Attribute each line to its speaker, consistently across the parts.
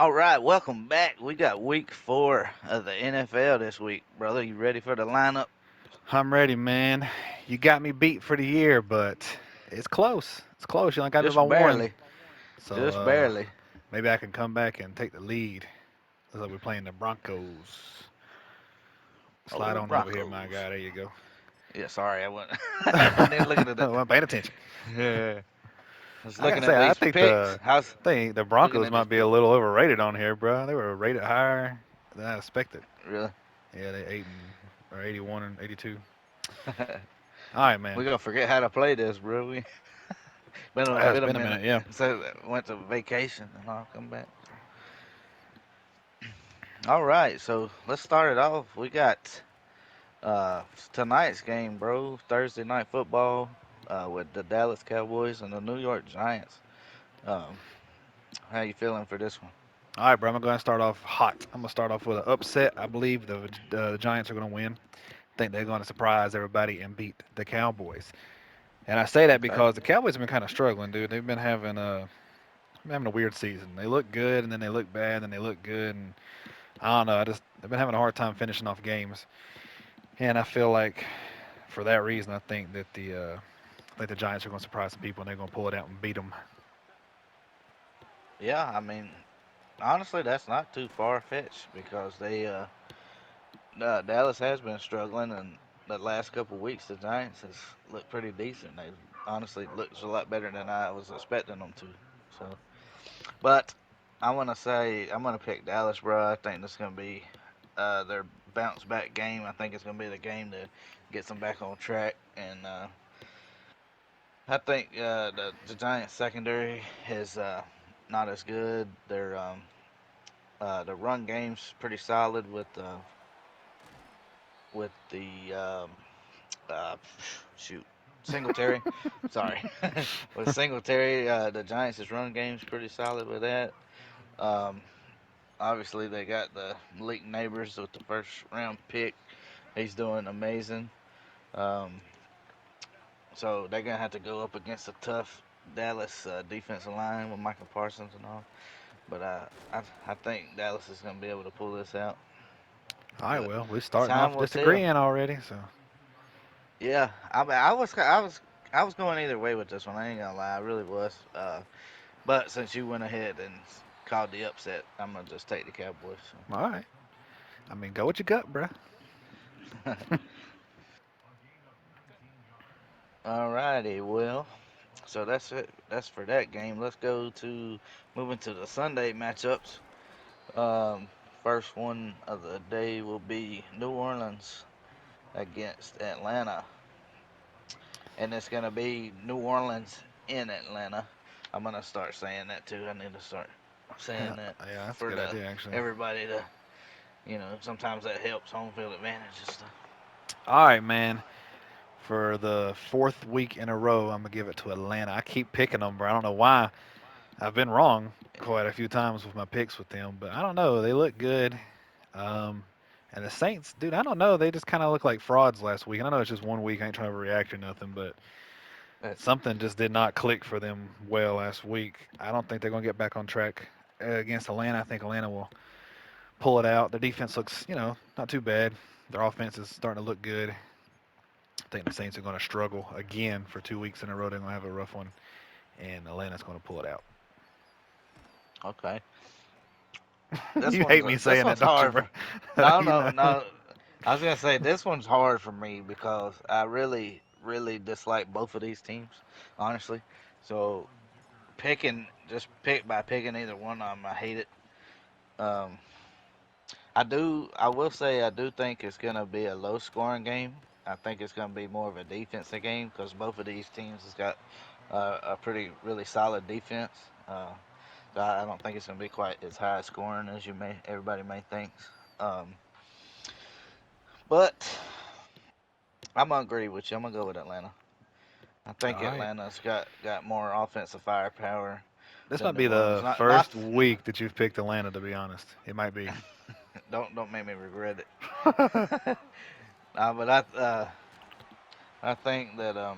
Speaker 1: All right, welcome back. We got week 4 of the NFL this week, brother. You ready for the lineup?
Speaker 2: I'm ready, man. You got me beat for the year, but it's close. It's close. You only got me
Speaker 1: Just
Speaker 2: by one.
Speaker 1: barely.
Speaker 2: So
Speaker 1: Just barely.
Speaker 2: maybe I can come back and take the lead. Looks like we're playing the Broncos.
Speaker 1: Oh,
Speaker 2: Slide
Speaker 1: the
Speaker 2: on over here, my
Speaker 1: Broncos.
Speaker 2: guy. There you go.
Speaker 1: Yeah, sorry, I wasn't. I wasn't even looking at that.
Speaker 2: Well, paying attention.
Speaker 1: Yeah. I was
Speaker 2: I gotta
Speaker 1: looking
Speaker 2: say,
Speaker 1: at
Speaker 2: I
Speaker 1: these
Speaker 2: think
Speaker 1: picks.
Speaker 2: the
Speaker 1: How's
Speaker 2: thing the
Speaker 1: looking
Speaker 2: Broncos
Speaker 1: at these
Speaker 2: might be a
Speaker 1: picks?
Speaker 2: little overrated on here, bro. They were rated higher than I expected.
Speaker 1: Really?
Speaker 2: Yeah, they 81 and 82. All right, man.
Speaker 1: We're gonna forget how to play this, bro. We
Speaker 2: It's
Speaker 1: been a
Speaker 2: been a
Speaker 1: minute.
Speaker 2: minute, yeah.
Speaker 1: So went to vacation and I'll come back. All right, so let's start it off. We got tonight's game, bro. Thursday night football with the Dallas Cowboys and the New York Giants. Um, how you feeling for this one?
Speaker 2: All right, bro. I'm going to start off hot. I'm going to start off with an upset. I believe the Giants are going to win. I think they're going to surprise everybody and beat the Cowboys. And I say that
Speaker 1: Okay.
Speaker 2: because the Cowboys have been kind of struggling, dude. They've been having a weird season. They look good and then they look bad and they look good and I don't know. They've been having a hard time finishing off games. And I feel like for that reason, I think the Giants are going to surprise some people and they're going to pull it out and beat them.
Speaker 1: Yeah, I mean, honestly, that's not too far fetched because Dallas has been struggling, and the last couple of weeks the Giants has looked pretty decent. They honestly looks a lot better than I was expecting them to. So, but I'm gonna pick Dallas, bro. I think this is gonna be their bounce back game. I think it's gonna be the game to get them back on track, and I think the Giants secondary is not as good. The run game's pretty solid with the uh, shoot Singletary. Sorry, with Singletary, the Giants' run game's pretty solid with that. Um, Obviously, they got the Malik Neighbors with the first round pick. He's doing amazing. Um, so they're gonna have to go up against a tough Dallas defensive line with Michael Parsons and all. But I think Dallas is gonna be able to pull this out.
Speaker 2: All right,
Speaker 1: But
Speaker 2: well, we're starting
Speaker 1: time
Speaker 2: off
Speaker 1: will tell.
Speaker 2: disagreeing already. So,
Speaker 1: Yeah, I was going either way with this one. I ain't gonna lie, I really was. But since you went ahead and called the upset, I'm gonna just take the Cowboys.
Speaker 2: all right. I mean, go with your gut, bro.
Speaker 1: So. Alrighty, well, so that's it. That's for that game. Let's go to moving to the Sunday matchups. Um, First one of the day will be New Orleans against Atlanta, and it's gonna be New Orleans in Atlanta. I'm gonna start saying that too. I need to start saying that
Speaker 2: Yeah, that's a
Speaker 1: for
Speaker 2: good
Speaker 1: the
Speaker 2: idea, actually.
Speaker 1: everybody to, sometimes that helps home field advantage and stuff.
Speaker 2: All right, man. For the fourth week in a row, I'm gonna give it to Atlanta. I keep picking them, bro. I don't know why. I've been wrong quite a few times with my picks with them, but I don't know. They look good. Um, and the Saints, dude, I don't know. They just kind of look like frauds last week. And I know it's just one week. I ain't trying to react or nothing, but
Speaker 1: Uh,
Speaker 2: something just did not click for them well last week. I don't think they're gonna get back on track against Atlanta. I think Atlanta will pull it out. Their defense looks, not too bad. Their offense is starting to look good. I think the Saints are going to struggle again for 2 weeks in a row. They're going to have a rough one, and Atlanta's going to pull it out.
Speaker 1: okay,
Speaker 2: You hate me
Speaker 1: this
Speaker 2: saying that,
Speaker 1: one's
Speaker 2: don't you,
Speaker 1: hard
Speaker 2: bro?
Speaker 1: for. No,
Speaker 2: you
Speaker 1: no,
Speaker 2: know.
Speaker 1: no. I was gonna say this one's hard for me because I really, really dislike both of these teams, honestly. So just pick by picking either one of them, I hate it. Um, I will say, I do think it's gonna be a low scoring game. I think it's gonna be more of a defensive game because both of these teams has got a pretty, really solid defense. So I don't think it's gonna be quite as high scoring as everybody may think. Um, but I'm gonna agree with you. I'm gonna go with Atlanta. I
Speaker 2: All
Speaker 1: think
Speaker 2: right.
Speaker 1: Atlanta's got more offensive firepower
Speaker 2: This
Speaker 1: than
Speaker 2: might
Speaker 1: New
Speaker 2: be
Speaker 1: Orleans.
Speaker 2: the
Speaker 1: Not
Speaker 2: first week that you've picked Atlanta, to be honest. It might be.
Speaker 1: don't make me regret it. But I think that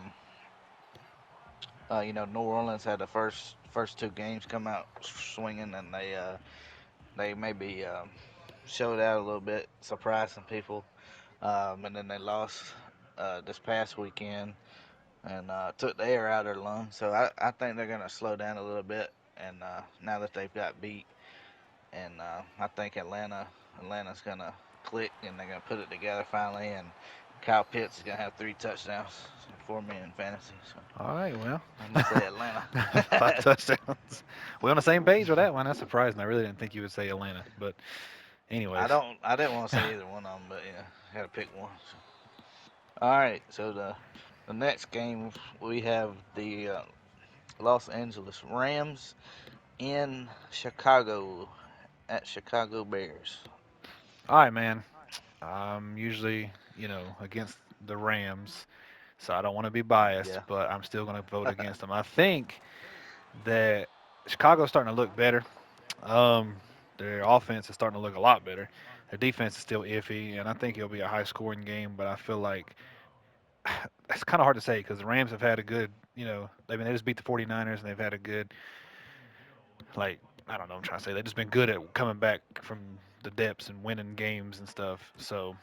Speaker 1: New Orleans had the first two games come out swinging, and they maybe showed out a little bit, surprised some people, and then they lost this past weekend and took the air out of their lungs. So I think they're gonna slow down a little bit, and now that they've got beat, and I think Atlanta's gonna click and they're gonna put it together finally, and Kyle Pitts is gonna have 3 touchdowns for me in fantasy. So
Speaker 2: All right, well,
Speaker 1: I'm gonna say Atlanta.
Speaker 2: 5 touchdowns. We're on the same page with that one. That's surprising. I really didn't think you would say Atlanta, but anyways.
Speaker 1: I didn't want to say either one of them, but yeah, I had to pick one. So. All right, so the next game we have the Los Angeles Rams in Chicago at Chicago Bears.
Speaker 2: All right, man. I'm usually, against the Rams, so I don't want to be biased,
Speaker 1: Yeah,
Speaker 2: but I'm still going to vote against them. I think that Chicago's starting to look better. Um, their offense is starting to look a lot better. Their defense is still iffy, and I think it'll be a high-scoring game. But I feel like it's kind of hard to say because the Rams have had a good, I mean, they just beat the 49ers, and they've had a good, like, I don't know, I'm trying to say they've just been good at coming back from the depths and winning games and stuff. So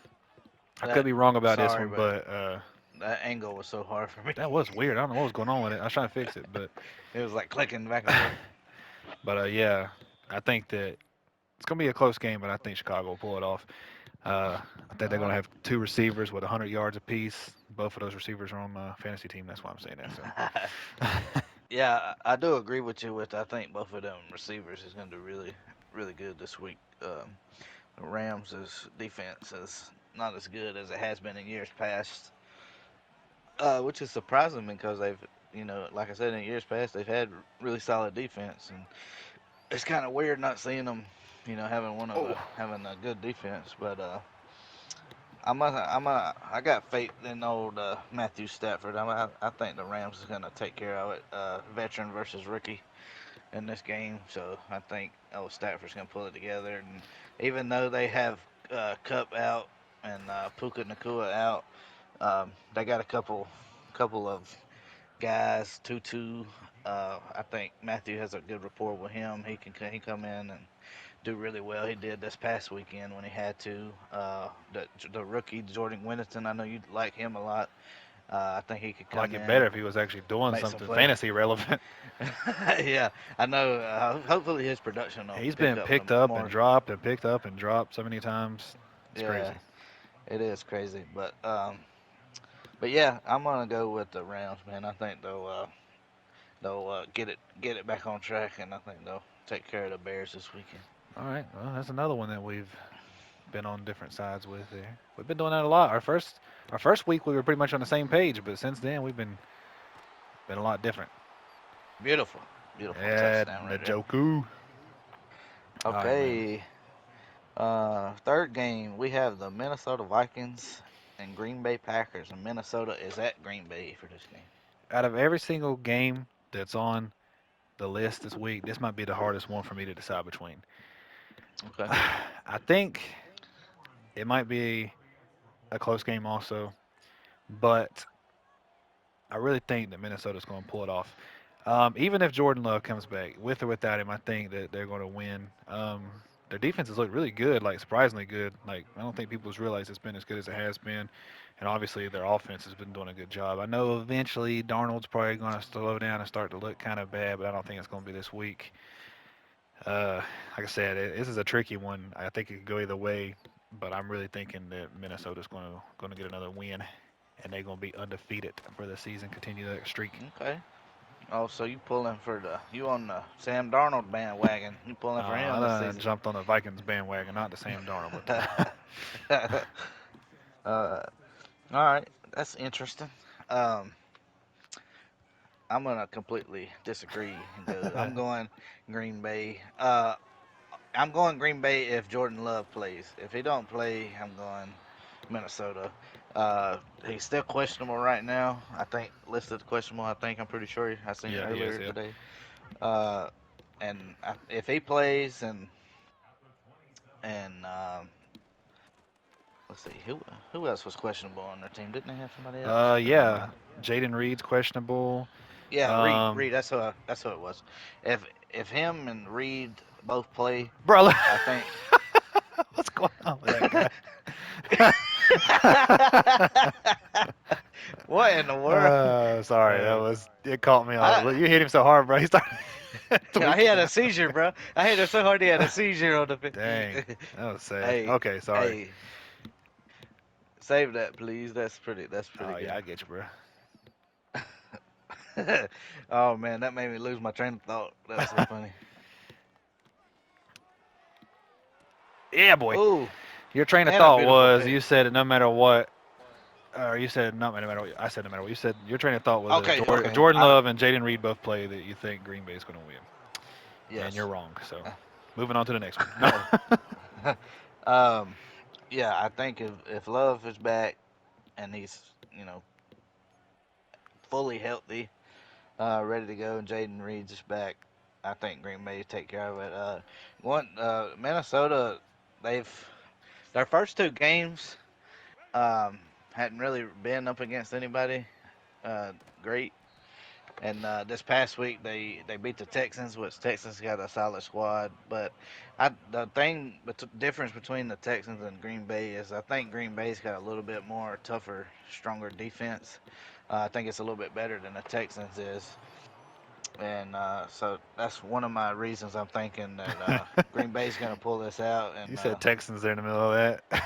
Speaker 2: I could
Speaker 1: that
Speaker 2: be wrong about this
Speaker 1: sorry,
Speaker 2: one,
Speaker 1: but
Speaker 2: but
Speaker 1: that angle was so hard for me.
Speaker 2: that was weird. I don't know what was going on with it. I was trying to fix it, but
Speaker 1: It was like clicking back and forth.
Speaker 2: yeah, I think that it's gonna be a close game, but I think Chicago will pull it off. I think they're
Speaker 1: All
Speaker 2: gonna have two receivers with 100 yards apiece. Both of those receivers are on my fantasy team. That's why I'm saying that.
Speaker 1: right.
Speaker 2: So,
Speaker 1: Yeah, I do agree with you. With I think both of them receivers is going to do really good this week. The Rams' defense is not as good as it has been in years past, which is surprising because like I said, in years past they've had really solid defense, and it's kind of weird not seeing them,
Speaker 2: oh,
Speaker 1: having a good defense. But I got faith in old Matthew Stafford. I think the Rams is gonna take care of it. Veteran versus rookie in this game, so I think old Stafford's gonna pull it together. And even though they have Cup out and Puka Nakua out, they got a couple of guys. Tutu. I think Matthew has a good rapport with him. He come in and do really well. He did this past weekend when he had to. The rookie Jordan Winston, I know you like him a lot. I think he could
Speaker 2: I like
Speaker 1: come
Speaker 2: it
Speaker 1: in,
Speaker 2: better if he was actually doing
Speaker 1: make some
Speaker 2: something
Speaker 1: plays.
Speaker 2: fantasy relevant.
Speaker 1: Yeah, I know. Hopefully his production will
Speaker 2: He's
Speaker 1: pick
Speaker 2: been
Speaker 1: up
Speaker 2: picked up and
Speaker 1: more.
Speaker 2: dropped and picked up and dropped so many times. It's
Speaker 1: Yeah,
Speaker 2: crazy.
Speaker 1: it is crazy, but yeah, I'm gonna go with the Rams, man. I think they'll get it back on track, and I think they'll take care of the Bears this weekend.
Speaker 2: All right, well, that's another one that we've been on different sides with there. We've been doing that a lot. Our first week we were pretty much on the same page, but since then we've been a lot different.
Speaker 1: Beautiful, beautiful
Speaker 2: Yeah,
Speaker 1: touchdown right there.
Speaker 2: Njoku. All right, man.
Speaker 1: Okay, third game, we have the Minnesota Vikings and Green Bay Packers, and Minnesota is at Green Bay for this game.
Speaker 2: Out of every single game that's on the list this week, this might be the hardest one for me to decide between.
Speaker 1: Okay.
Speaker 2: I think it might be a close game also, but I really think that Minnesota's going to pull it off. Even if Jordan Love comes back, with or without him, I think that they're going to win. Their defense has looked really good, like surprisingly good. Like I don't think people's realized it's been as good as it has been, and obviously their offense has been doing a good job. I know eventually Darnold's probably going to slow down and start to look kind of bad, but I don't think it's going to be this week. Like I said, this is a tricky one. I think it could go either way, but I'm really thinking that Minnesota's going to get another win, and they're going to be undefeated for the season, continue that streak.
Speaker 1: Okay. Oh, so you on the Sam Darnold bandwagon? You pulling for
Speaker 2: I
Speaker 1: him this
Speaker 2: done
Speaker 1: season?
Speaker 2: jumped on the Vikings bandwagon, not the Sam Darnold, but
Speaker 1: All right, that's interesting. Um, I'm gonna completely disagree. I'm going Green Bay. I'm going Green Bay if Jordan Love plays. If he don't play, I'm going Minnesota. He's still questionable right now. I think listed questionable. I'm pretty sure. I seen it
Speaker 2: yeah, he is.
Speaker 1: earlier
Speaker 2: Yeah,
Speaker 1: today. Uh, if he plays and let's see who else was questionable on their team? Didn't they have somebody else? Never
Speaker 2: yeah.
Speaker 1: mind.
Speaker 2: Jaden Reed's questionable.
Speaker 1: Yeah, Reed.
Speaker 2: Um,
Speaker 1: Reed. That's who it was. If him and Reed both play.
Speaker 2: Bro, look-
Speaker 1: I think.
Speaker 2: what's going on with that guy?
Speaker 1: What in the world?
Speaker 2: Sorry, that
Speaker 1: Uh,
Speaker 2: was it caught me off.
Speaker 1: I
Speaker 2: Look, you hit him so hard, bro. He started
Speaker 1: he
Speaker 2: tweaking
Speaker 1: had a
Speaker 2: out.
Speaker 1: seizure, bro. I hit him so hard he had a seizure on the.
Speaker 2: Dang, that was sad.
Speaker 1: Hey,
Speaker 2: Okay, sorry.
Speaker 1: hey, save that, please. That's pretty. That's pretty
Speaker 2: Oh yeah,
Speaker 1: good.
Speaker 2: I get you, bro.
Speaker 1: Oh man, that made me lose my train of thought. That was so funny.
Speaker 2: Yeah, boy.
Speaker 1: Ooh,
Speaker 2: Your train of
Speaker 1: and a
Speaker 2: thought
Speaker 1: beautiful
Speaker 2: was
Speaker 1: pick.
Speaker 2: you said it no matter what, or you said not no matter what. I said no matter what. You said your train of thought was that
Speaker 1: Okay, okay.
Speaker 2: Jordan Love and Jaden Reed both play that you think Green Bay is going to win, and you're
Speaker 1: Yes.
Speaker 2: wrong. So, moving on to the next one. No.
Speaker 1: Uh, um, yeah, I think if Love is back and he's fully healthy, ready to go, and Jaden Reed's is back, I think Green Bay take care of it. Minnesota, they've their first two games hadn't really been up against anybody great. And this past week they beat the Texans, which Texans got a solid squad. But the difference between the Texans and Green Bay is I think Green Bay's got a little bit more tougher, stronger defense. I think it's a little bit better than the Texans is, and so that's one of my reasons I'm thinking that Green Bay's gonna pull this out.
Speaker 2: You
Speaker 1: And
Speaker 2: said Texans there in the middle of that.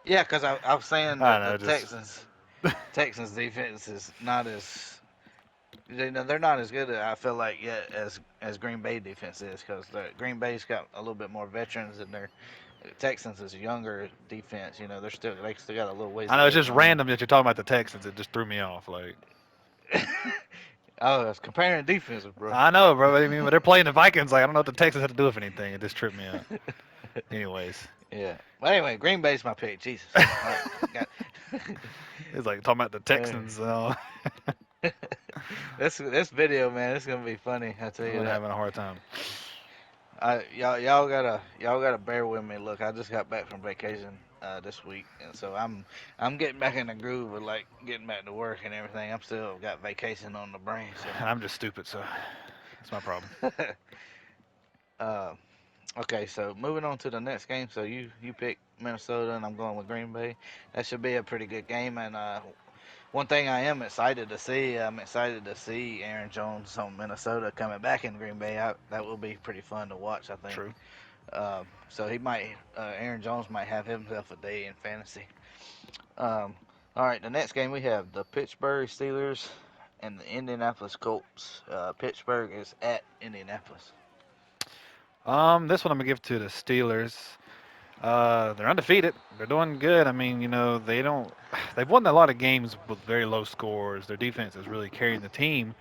Speaker 1: yeah, because I was saying
Speaker 2: I
Speaker 1: that the
Speaker 2: know, just
Speaker 1: Texans defense is not as they're not as good. I feel like yet as Green Bay defense is because the Green Bay's got a little bit more veterans and their Texans is a younger defense. They still got a little ways
Speaker 2: I
Speaker 1: to
Speaker 2: know it's
Speaker 1: go to
Speaker 2: just
Speaker 1: run.
Speaker 2: random that you're talking about the Texans. It just threw me off. Like
Speaker 1: Oh, it's comparing defenses, bro.
Speaker 2: I know, bro. I mean, but they're playing the Vikings. Like I don't know what the Texans have to do with anything. It just tripped me out. Anyways,
Speaker 1: Yeah. But anyway, Green Bay's my pick. Jesus. All right. Got
Speaker 2: it's like talking about the
Speaker 1: uh,
Speaker 2: Texans.
Speaker 1: this video, man. It's gonna be funny. I tell
Speaker 2: I'm
Speaker 1: you that.
Speaker 2: having a hard time.
Speaker 1: Y'all gotta bear with me. Look, I just got back from vacation this week, and so I'm getting back in the groove of like getting back to work and everything. I'm still got vacation on the brain,
Speaker 2: And I'm just stupid, so that's my problem.
Speaker 1: so. uh, okay, so moving on to the next game. So you pick Minnesota, and I'm going with Green Bay. That should be a pretty good game. And one thing I am excited to see, I'm excited to see Aaron Jones on Minnesota coming back in Green Bay. That will be pretty fun to watch, I think.
Speaker 2: True.
Speaker 1: So Aaron Jones might have himself a day in fantasy. Um, all right, the next game we have the Pittsburgh Steelers and the Indianapolis Colts. Pittsburgh is at Indianapolis.
Speaker 2: This one I'm gonna give to the Steelers. They're undefeated. They're doing good. I mean, they don't. They've won a lot of games with very low scores. Their defense is really carrying the team,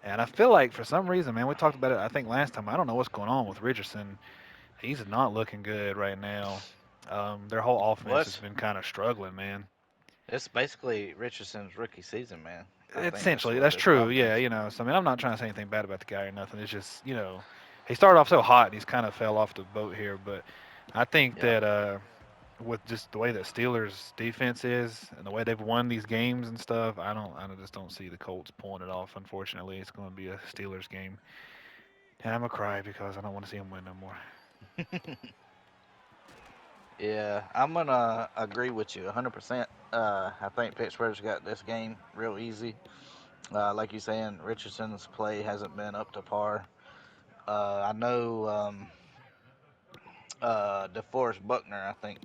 Speaker 2: and I feel like for some reason, man, we talked about it. I think last time. I don't know what's going on with Richardson. He's not looking good right now. Their whole
Speaker 1: Well,
Speaker 2: offense has been kind of struggling, man.
Speaker 1: it's basically Richardson's rookie season, man. I think that's
Speaker 2: Essentially,
Speaker 1: what
Speaker 2: that's
Speaker 1: the
Speaker 2: true.
Speaker 1: problem
Speaker 2: Yeah,
Speaker 1: is.
Speaker 2: So I mean, I'm not trying to say anything bad about the guy or nothing. It's just, he started off so hot and he's kind of fell off the boat here. But I think
Speaker 1: Yeah.
Speaker 2: that with just the way that Steelers defense is and the way they've won these games and stuff, just don't see the Colts pulling it off. Unfortunately, it's going to be a Steelers game, and I'm gonna cry because I don't want to see them win no more.
Speaker 1: Yeah, I'm gonna agree with you 100%. I think Pittsburgh's got this game real easy. Like you're saying, Richardson's play hasn't been up to par. I know DeForest Buckner, I think,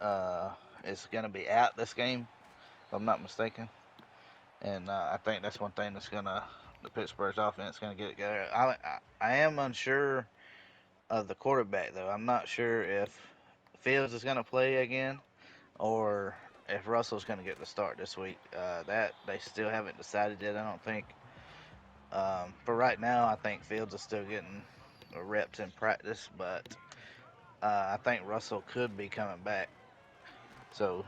Speaker 1: uh, is going to be out this game, if I'm not mistaken. And I think that's one thing that's going to, the Pittsburgh's offense going to get it together. I am unsure of the quarterback, though. I'm not sure if Fields is going to play again or if Russell's going to get the start this week. That they still haven't decided yet, I don't think. For right now, I think Fields is still getting reps in practice, but I think Russell could be coming back. So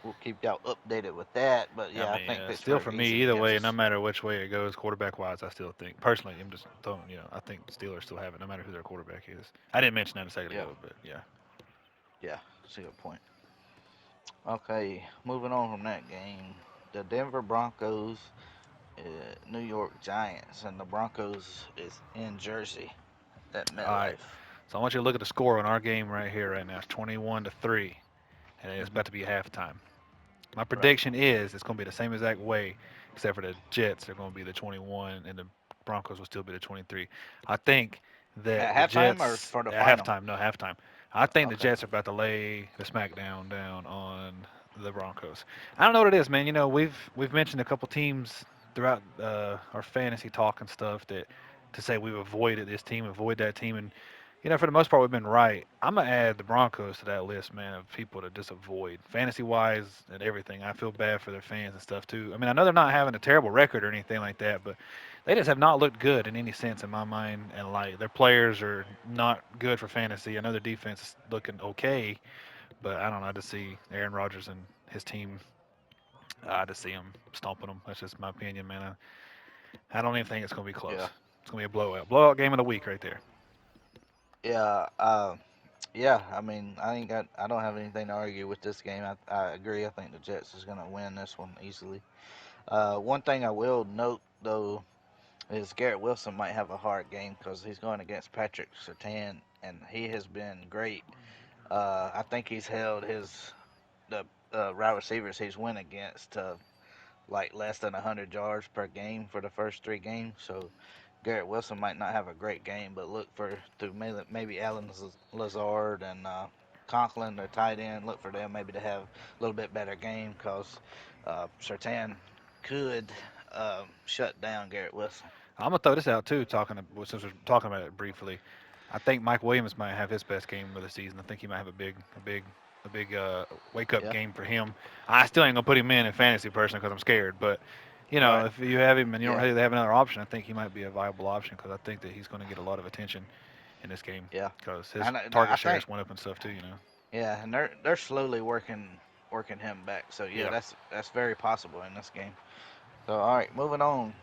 Speaker 1: we'll keep y'all updated with that. But
Speaker 2: I
Speaker 1: yeah, I
Speaker 2: mean,
Speaker 1: think
Speaker 2: still
Speaker 1: Pittsburgh
Speaker 2: for me,
Speaker 1: easily
Speaker 2: either
Speaker 1: gets
Speaker 2: way, no
Speaker 1: us.
Speaker 2: matter which way it goes, quarterback wise, I still think personally, I'm just throwing, I think the Steelers still have it, no matter who their quarterback is. I didn't mention that a second
Speaker 1: Yeah,
Speaker 2: ago, but yeah.
Speaker 1: yeah, that's a good point. Okay, moving on from that game, the Denver Broncos, New York Giants, and the Broncos is in Jersey. at
Speaker 2: All right.
Speaker 1: MetLife.
Speaker 2: So I want you to look at the score on our game right here, right now. It's 21-3, and it's
Speaker 1: Hmm.
Speaker 2: about to be halftime. My
Speaker 1: Right.
Speaker 2: prediction is it's going to be the same exact way, except for the Jets are going to be the 21 and the Broncos will still be the 23. I think that
Speaker 1: At
Speaker 2: the
Speaker 1: halftime or
Speaker 2: Jets
Speaker 1: for the
Speaker 2: at
Speaker 1: final?
Speaker 2: halftime, no halftime. I think the
Speaker 1: Okay.
Speaker 2: Jets are about to lay the smackdown down on the Broncos. I don't know what it is, man. You know, we've mentioned a couple teams throughout our fantasy talk and stuff that to say we've avoided this team, avoid that team, and for the most part, we've been right. I'm gonna add the Broncos to that list, man, of people to just avoid, fantasy wise and everything. I feel bad for their fans and stuff too. I mean, I know they're not having a terrible record or anything like that, but they just have not looked good in any sense in my mind. And like their players are not good for fantasy. I know their defense is looking okay, but I don't know. I just see Aaron Rodgers and his team. I just see them stomping them. That's just my opinion, man. I don't even think it's gonna be
Speaker 1: Yeah.
Speaker 2: close. It's gonna be a blowout game of the week right there.
Speaker 1: Yeah. Yeah. I mean, I don't have anything to argue with this game. I agree. I think the Jets is gonna win this one easily. One thing I will note though is Garrett Wilson might have a hard game because he's going against Patrick Surtain, and he has been great. I think he's held the wide receivers he's went against to like less than 100 yards per game for the first 3 games. So Garrett Wilson might not have a great game, but look for through maybe Alan Lazard and Conklin, their tight end. Look for them maybe to have a little bit better game because Sertan could shut down Garrett Wilson.
Speaker 2: I'm gonna throw this out too. Since we're talking about it briefly, I think Mike Williams might have his best game of the season. I think he might have a big wake up
Speaker 1: Yeah,
Speaker 2: game for him. I still ain't gonna put him in fantasy personally because I'm scared. But
Speaker 1: right.
Speaker 2: if you have him and you don't
Speaker 1: Yeah,
Speaker 2: really have another option, I think he might be a viable option because I think that he's gonna get a lot of attention in this game
Speaker 1: yeah.
Speaker 2: because his
Speaker 1: I
Speaker 2: target
Speaker 1: think
Speaker 2: shares went up and stuff too.
Speaker 1: yeah, and they're slowly working him back. So yeah,
Speaker 2: Yeah,
Speaker 1: that's very possible in this game. So all right, moving on.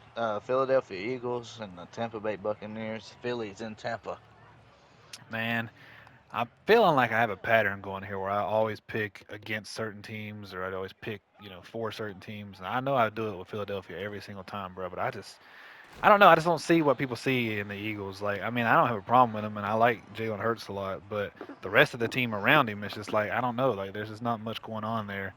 Speaker 1: Philadelphia Eagles and the Tampa Bay Buccaneers. Phillies in Tampa.
Speaker 2: man. I'm feeling like I have a pattern going here where I always pick against certain teams or I'd always pick, for certain teams. And I know I do it with Philadelphia every single time, bro, but I don't know. I just don't see what people see in the Eagles. Like, I mean, I don't have a problem with them and I like Jalen Hurts a lot, but the rest of the team around him, it's just like, I don't know. Like, there's just not much going on there.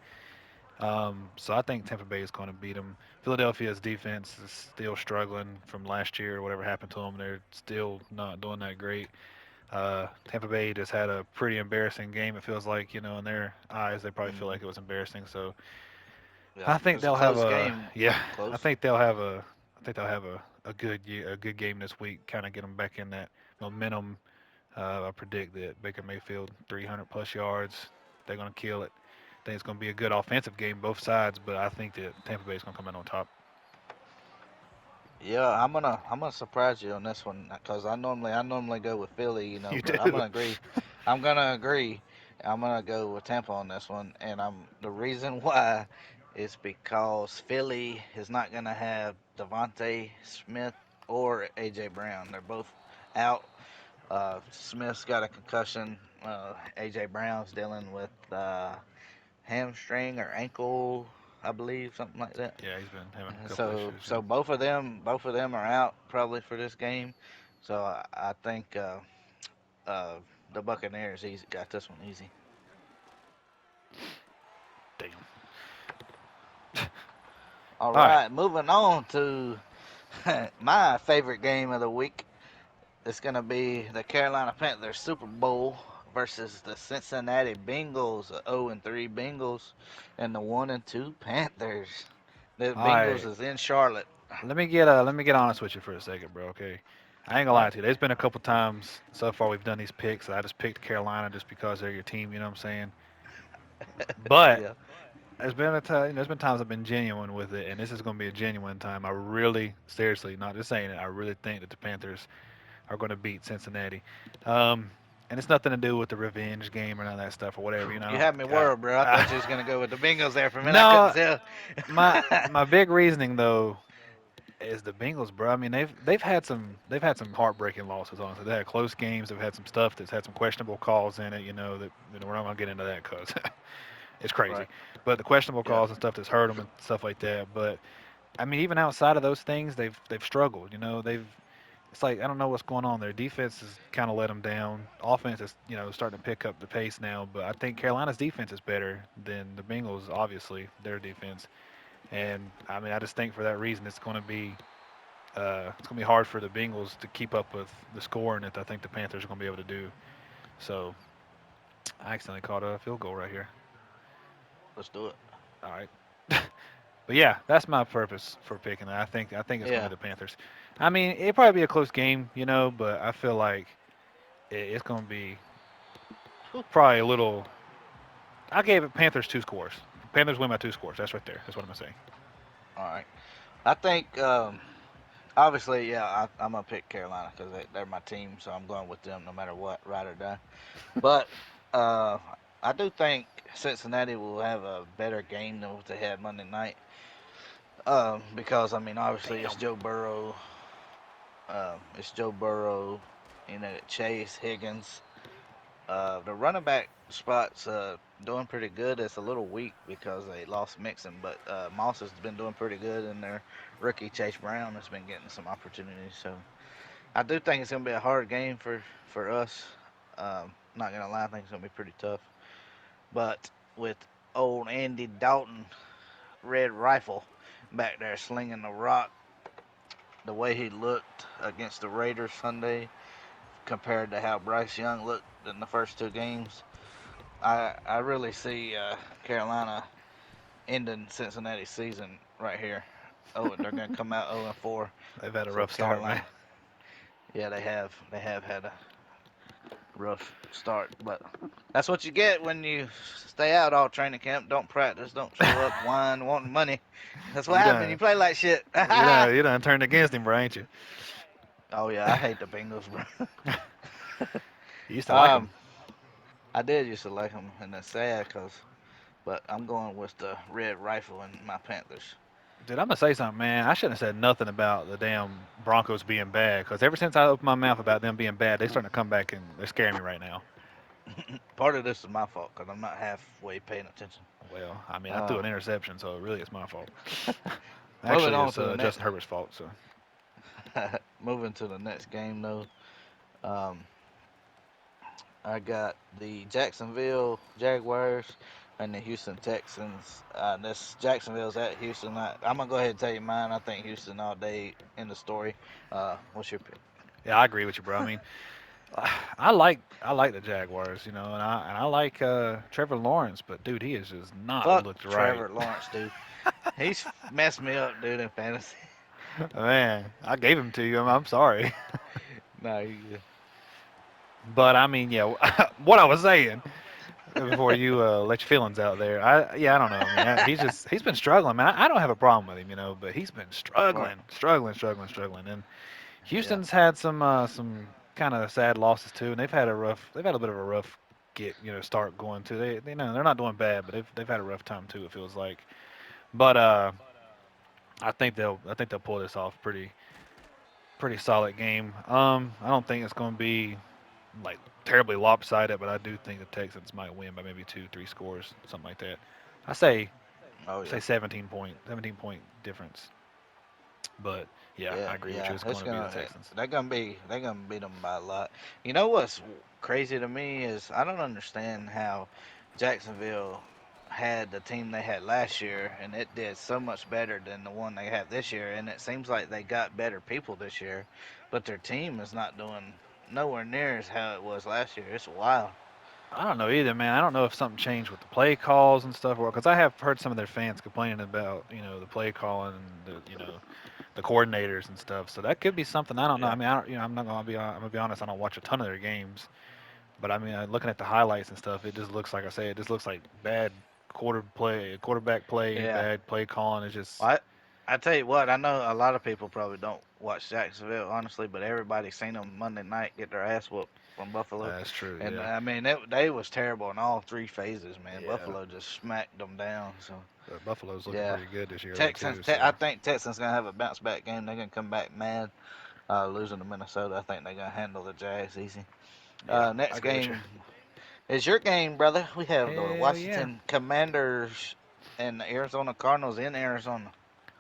Speaker 2: So I think Tampa Bay is going to beat them. Philadelphia's defense is still struggling from last year or whatever happened to them. They're still not doing that great. Tampa Bay just had a pretty embarrassing game. It feels like, in their eyes, they probably feel
Speaker 1: Hmm.
Speaker 2: like it was embarrassing. So
Speaker 1: Yeah,
Speaker 2: I
Speaker 1: it
Speaker 2: think
Speaker 1: was a
Speaker 2: they'll have
Speaker 1: close
Speaker 2: a
Speaker 1: game.
Speaker 2: yeah. I
Speaker 1: Close.
Speaker 2: think they'll have a I think they'll have a good game this week. Kind of get them back in that momentum. I predict that Baker Mayfield 300 plus yards. They're gonna kill it. I think it's gonna be a good offensive game both sides, but I think that Tampa Bay is gonna come in on top.
Speaker 1: Yeah, I'm gonna surprise you on this one because I normally go with Philly,
Speaker 2: You
Speaker 1: but I'm
Speaker 2: do.
Speaker 1: gonna agree. I'm gonna agree. I'm gonna go with Tampa on this one, and the reason why is because Philly is not gonna have Devontae Smith or AJ Brown. They're both out. Smith's got a concussion. AJ Brown's dealing with hamstring or ankle, I believe, something like that.
Speaker 2: Yeah, he's been having a couple
Speaker 1: So
Speaker 2: issues. Yeah.
Speaker 1: so both of them are out probably for this game. So I think uh, the Buccaneers got this one easy.
Speaker 2: Damn.
Speaker 1: All
Speaker 2: All right.
Speaker 1: right, moving on to my favorite game of the week. It's gonna be the Carolina Panthers Super Bowl versus the Cincinnati Bengals, the 0-3 Bengals, and the 1-2 Panthers. The
Speaker 2: All
Speaker 1: Bengals
Speaker 2: right.
Speaker 1: is in Charlotte.
Speaker 2: Let me get honest with you for a second, bro. Okay, I ain't gonna
Speaker 1: All
Speaker 2: lie
Speaker 1: right.
Speaker 2: to you. There's been a couple times so far we've done these picks. I just picked Carolina just because they're your team. You know what I'm saying? But
Speaker 1: Yeah.
Speaker 2: there's been times I've been genuine with it, and this is gonna be a genuine time. I really, seriously, not just saying it. I really think that the Panthers are gonna beat Cincinnati. Um, and it's nothing to do with the revenge game or none of that stuff or whatever.
Speaker 1: You had me worried, bro. I thought you was gonna go with the Bengals there for a minute. I couldn't
Speaker 2: No,
Speaker 1: tell.
Speaker 2: my big reasoning though is the Bengals, bro. I mean, they've had some heartbreaking losses. Honestly, they had close games. They've had some stuff that's had some questionable calls in it. That we're not gonna get into that because it's crazy.
Speaker 1: Right.
Speaker 2: But the questionable
Speaker 1: Yeah.
Speaker 2: calls and stuff that's hurt them and stuff like that. But I mean, even outside of those things, they've struggled. it's like I don't know what's going on. Their defense has kind of let them down. Offense is starting to pick up the pace now, but I think Carolina's defense is better than the Bengals. Obviously, their defense, and I mean I just think for that reason it's going to be hard for the Bengals to keep up with the scoring that I think the Panthers are going to be able to do. So I accidentally caught a field goal right here.
Speaker 1: Let's do it.
Speaker 2: All right. But yeah, that's my purpose for picking it. I think it's going to
Speaker 1: Yeah.
Speaker 2: be the Panthers. I mean, it'll probably be a close game, but I feel like it's going to be probably a little. I gave it Panthers 2 scores. Panthers win by 2 scores. That's right there. That's what I'm saying.
Speaker 1: All right. I think obviously, yeah, I'm gonna pick Carolina because they're my team, so I'm going with them no matter what, ride or die. But uh, I do think Cincinnati will have a better game than what they had Monday night. Because I mean, obviously
Speaker 2: Damn.
Speaker 1: It's Joe Burrow, Chase Higgins. The running back spot's doing pretty good. It's a little weak because they lost Mixon, but Moss has been doing pretty good, and their rookie Chase Brown has been getting some opportunities. So I do think it's gonna be a hard game for us. Not gonna lie, I think it's gonna be pretty tough. But with old Andy Dalton, Red Rifle, back there slinging the rock, the way he looked against the Raiders Sunday compared to how Bryce Young looked in the first 2 games, I really see Carolina ending Cincinnati's season right here. Oh, they're gonna come out 0-4.
Speaker 2: They've had a
Speaker 1: So
Speaker 2: rough start, man.
Speaker 1: Carolina, yeah, they have had a rough start, but that's what you get when you stay out all training camp, don't practice, don't show up, whine, wanting money. That's what
Speaker 2: You
Speaker 1: happens when you
Speaker 2: done,
Speaker 1: play like shit.
Speaker 2: you done turned against him, bro, ain't you?
Speaker 1: Oh yeah, I hate the Bengals, bro.
Speaker 2: You used to like him.
Speaker 1: um, I did used to like them, and it's sad because, but I'm going with the Red Rifle and my Panthers.
Speaker 2: Dude, I'm gonna say something, man. I shouldn't have said nothing about the damn Broncos being bad, because ever since I opened my mouth about them being bad, they're starting to come back and they're scaring me right now.
Speaker 1: Part of this is my fault because I'm not halfway paying attention.
Speaker 2: Well, I mean, I threw an
Speaker 1: Um,
Speaker 2: interception, so really it's my fault.
Speaker 1: moving
Speaker 2: Actually,
Speaker 1: on
Speaker 2: it's
Speaker 1: to the next,
Speaker 2: Justin Herbert's fault. So
Speaker 1: moving to the next game though. Um, I got the Jacksonville Jaguars and the Houston Texans. This Jacksonville's at Houston. I'm gonna go ahead and tell you mine. I think Houston all day in the story. What's your pick?
Speaker 2: yeah, I agree with you, bro. I mean, I like the Jaguars, and I like Trevor Lawrence, but dude, he has just not
Speaker 1: Fuck
Speaker 2: looked right.
Speaker 1: Trevor Lawrence, dude. He's messed me up, dude, in fantasy.
Speaker 2: Man, I gave him to you. I'm sorry,
Speaker 1: No, you
Speaker 2: but I mean, yeah, what I was saying before you let your feelings out there. I don't know, man. He's been struggling, man. I don't have a problem with him, but he's been
Speaker 1: right.
Speaker 2: struggling. And
Speaker 1: Yeah.
Speaker 2: Houston's had some kind of sad losses too, and they've had a bit of a rough start going too. They're not doing bad, but they've had a rough time too. It feels like, but I think they'll pull this off pretty solid game. I don't think it's going to be like terribly lopsided, but I do think the Texans might win by maybe 2, 3 scores, something like that. I say
Speaker 1: Oh
Speaker 2: say
Speaker 1: yeah.
Speaker 2: 17 point difference. But yeah,
Speaker 1: Yeah,
Speaker 2: I agree with you.
Speaker 1: yeah.
Speaker 2: It's
Speaker 1: It's
Speaker 2: going to be the
Speaker 1: gonna
Speaker 2: Texans.
Speaker 1: they're gonna beat them by a lot. You know what's crazy to me is I don't understand how Jacksonville had the team they had last year and it did so much better than the one they have this year, and it seems like they got better people this year, but their team is not doing nowhere near as how it was last year. It's wild.
Speaker 2: I don't know either, man. I don't know if something changed with the play calls and stuff, or because I have heard some of their fans complaining about the play calling and the coordinators and stuff. So that could be something. I don't know. I
Speaker 1: Yeah.
Speaker 2: mean, I don't, I'm gonna be honest. I don't watch a ton of their games, but I mean, looking at the highlights and stuff, it just looks like I say, it just looks like bad quarterback play,
Speaker 1: Yeah.
Speaker 2: bad play calling. It's just
Speaker 1: Well, I tell you what, I know a lot of people probably don't watch Jacksonville, honestly, but everybody's seen them Monday night get their ass whooped from Buffalo,
Speaker 2: that's true.
Speaker 1: and
Speaker 2: Yeah,
Speaker 1: I mean they was terrible in all 3 phases, man.
Speaker 2: yeah.
Speaker 1: Buffalo just smacked them down. So
Speaker 2: But Buffalo's looking
Speaker 1: yeah,
Speaker 2: pretty good this year though too.
Speaker 1: I
Speaker 2: So
Speaker 1: think Texans gonna have a bounce back game. They're gonna come back mad, losing to Minnesota. I think they're gonna handle the Jags easy.
Speaker 2: yeah, I
Speaker 1: Next
Speaker 2: agree with you.
Speaker 1: game is your game, brother. We have the
Speaker 2: Hell yeah.
Speaker 1: Washington Commanders and the Arizona Cardinals in Arizona.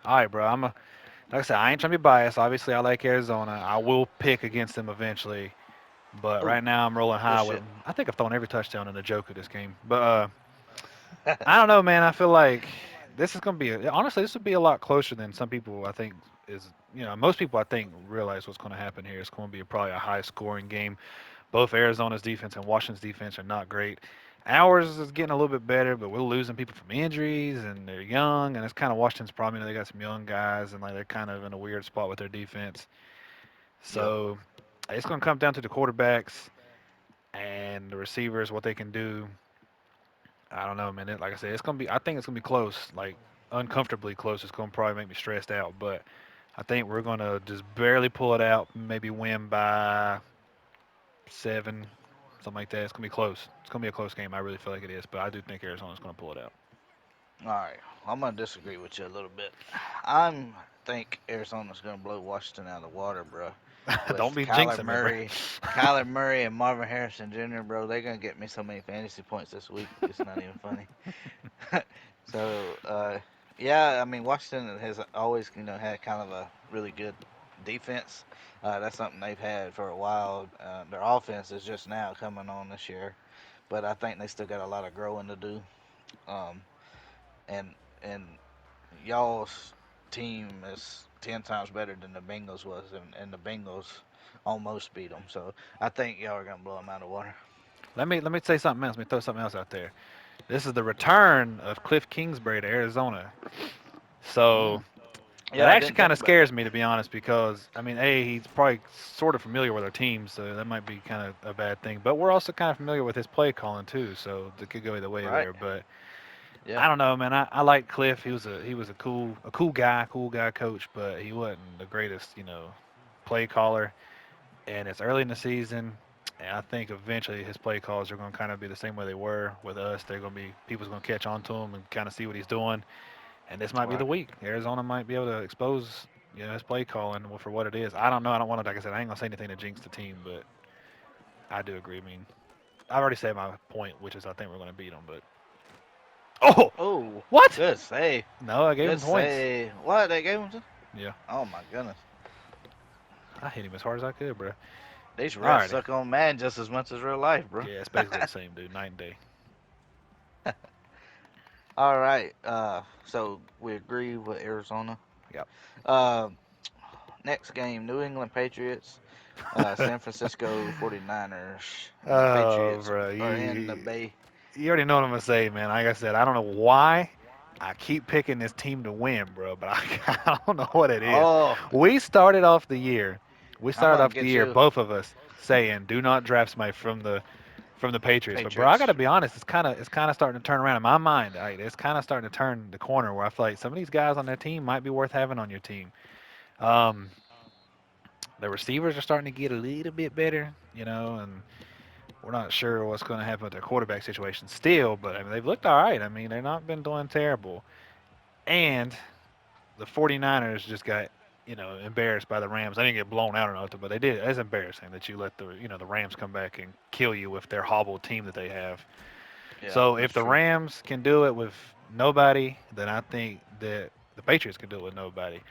Speaker 2: All right, bro. Like I said, I ain't trying to be biased. Obviously, I like Arizona. I will pick against them eventually. But
Speaker 1: Oh,
Speaker 2: right now, I'm rolling
Speaker 1: good
Speaker 2: high with
Speaker 1: shit.
Speaker 2: them. I think I've thrown every touchdown in the Joker this game. But I don't know, man. I feel like this is going to be, honestly, this would be a lot closer than some people I think is, most people I think realize what's going to happen here. It's going to be probably a high scoring game. Both Arizona's defense and Washington's defense are not great. Ours is getting a little bit better, but we're losing people from injuries, and they're young, and it's kind of Washington's problem. They got some young guys, and like they're kind of in a weird spot with their defense.
Speaker 1: Yep.
Speaker 2: So it's going to come down to the quarterbacks and the receivers, what they can do. I don't know, man. Like I said, it's gonna be. I think it's gonna be close, like uncomfortably close. It's gonna probably make me stressed out, but I think we're gonna just barely pull it out. Maybe win by 7, something like that. It's gonna be close. It's gonna be a close game. I really feel like it is, but I do think Arizona's gonna pull it out.
Speaker 1: All right, I'm gonna disagree with you a little bit. I think Arizona's gonna blow Washington out of the water, bro. With
Speaker 2: Don't be jinxing me, bro.
Speaker 1: Kyler Murray, and Marvin Harrison Jr., bro, they're gonna get me so many fantasy points this week. It's not even funny. So, yeah, I mean, Washington has always, had kind of a really good defense. That's something they've had for a while. Their offense is just now coming on this year, but I think they still got a lot of growing to do. Um, and and y'all's team is 10 times better than the Bengals was, and the Bengals almost beat them. So I think y'all are gonna blow them out of the water.
Speaker 2: Let me say something else. Let me throw something else out there. This is the return of Cliff Kingsbury to Arizona. So
Speaker 1: Mm.
Speaker 2: that
Speaker 1: Yeah, I
Speaker 2: actually
Speaker 1: didn't
Speaker 2: kind
Speaker 1: think
Speaker 2: of
Speaker 1: about that.
Speaker 2: scares me, to be honest, because I mean, he's probably sort of familiar with our team, so that might be kind of a bad thing. But we're also kind of familiar with his play calling too, so it could go either way
Speaker 1: Right?
Speaker 2: there. But
Speaker 1: Yeah.
Speaker 2: I don't know, man. I like Cliff. He was a cool guy coach, but he wasn't the greatest, play caller. And it's early in the season, and I think eventually his play calls are going to kind of be the same way they were with us. They're going to be people's going to catch on to him and kind of see what he's doing. And this might be the
Speaker 1: Right.
Speaker 2: week. Arizona might be able to expose, his play calling for what it is. I don't know. I don't want to, like I said, I ain't gonna say anything to jinx the team, but I do agree. I mean, I've already said my point, which is I think we're gonna beat them. But oh,
Speaker 1: Oh,
Speaker 2: what?
Speaker 1: good save.
Speaker 2: No, I gave
Speaker 1: Good
Speaker 2: him points.
Speaker 1: save. What they gave him to?
Speaker 2: Yeah,
Speaker 1: Oh my goodness.
Speaker 2: I hit him as hard as I could, bro.
Speaker 1: These refs
Speaker 2: Alrighty.
Speaker 1: suck on man just as much as real life, bro.
Speaker 2: Yeah, it's basically the same, dude. Night and day.
Speaker 1: All right. So we agree with Arizona.
Speaker 2: Yep.
Speaker 1: Uh, Next game, New England Patriots, San Francisco 49ers, and the
Speaker 2: Oh,
Speaker 1: Patriots
Speaker 2: bro,
Speaker 1: are in the
Speaker 2: you
Speaker 1: Bay.
Speaker 2: you already know what I'm gonna say, man. Like I said, I don't know why I keep picking this team to win, bro, but I don't know what it is.
Speaker 1: Oh,
Speaker 2: We started off the year, we
Speaker 1: I'm
Speaker 2: started
Speaker 1: gonna
Speaker 2: off the
Speaker 1: get
Speaker 2: year,
Speaker 1: you,
Speaker 2: both of us saying, do not draft somebody from the Patriots. But bro, I
Speaker 1: Patriots.
Speaker 2: gotta be honest, it's kind of starting to turn around in my mind. It's kind of starting to turn the corner where I feel like some of these guys on their team might be worth having on your team. Um, the receivers are starting to get a little bit better, and we're not sure what's going to happen with their quarterback situation still, but I mean, they've looked all right. I mean, they've not been doing terrible. And the 49ers just got, embarrassed by the Rams. They didn't get blown out or nothing, but they did. It's embarrassing that you let the Rams come back and kill you with their hobbled team that they have.
Speaker 1: Yeah,
Speaker 2: So if
Speaker 1: that's
Speaker 2: the
Speaker 1: true.
Speaker 2: Rams can do it with nobody, then I think that the Patriots can do it with nobody.